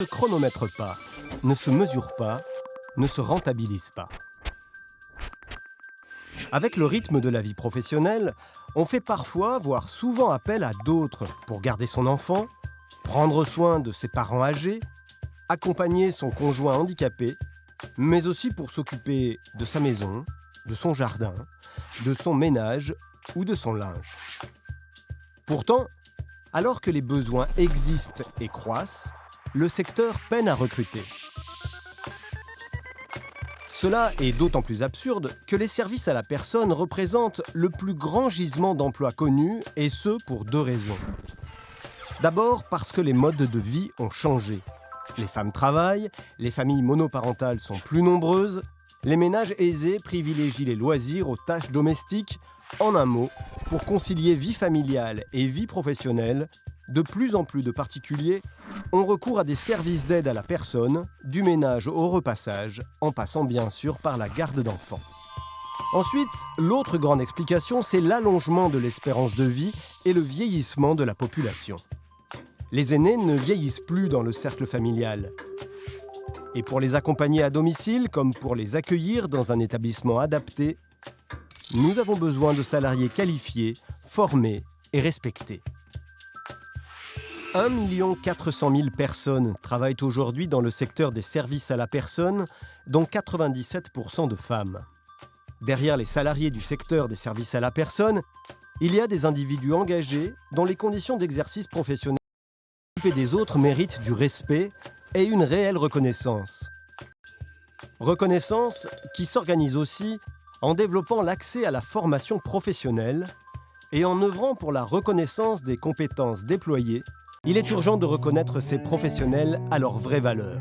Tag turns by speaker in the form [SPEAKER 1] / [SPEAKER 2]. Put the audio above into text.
[SPEAKER 1] Ne se chronomètre pas, ne se mesure pas, ne se rentabilise pas. Avec le rythme de la vie professionnelle, on fait parfois, voire souvent appel à d'autres pour garder son enfant, prendre soin de ses parents âgés, accompagner son conjoint handicapé, mais aussi pour s'occuper de sa maison, de son jardin, de son ménage ou de son linge. Pourtant, alors que les besoins existent et croissent, le secteur peine à recruter. Cela est d'autant plus absurde que les services à la personne représentent le plus grand gisement d'emplois connu, et ce pour deux raisons. D'abord parce que les modes de vie ont changé. Les femmes travaillent, les familles monoparentales sont plus nombreuses, les ménages aisés privilégient les loisirs aux tâches domestiques. En un mot, pour concilier vie familiale et vie professionnelle, de plus en plus de particuliers ont recours à des services d'aide à la personne, du ménage au repassage, en passant bien sûr par la garde d'enfants. Ensuite, l'autre grande explication, c'est l'allongement de l'espérance de vie et le vieillissement de la population. Les aînés ne vieillissent plus dans le cercle familial. Et pour les accompagner à domicile, comme pour les accueillir dans un établissement adapté, nous avons besoin de salariés qualifiés, formés et respectés. 1 400 000 personnes travaillent aujourd'hui dans le secteur des services à la personne, dont 97% de femmes. Derrière les salariés du secteur des services à la personne, il y a des individus engagés dont les conditions d'exercice professionnel des autres méritent du respect et une réelle reconnaissance. Reconnaissance qui s'organise aussi en développant l'accès à la formation professionnelle et en œuvrant pour la reconnaissance des compétences déployées. Il est urgent de reconnaître ces professionnels à leur vraie valeur.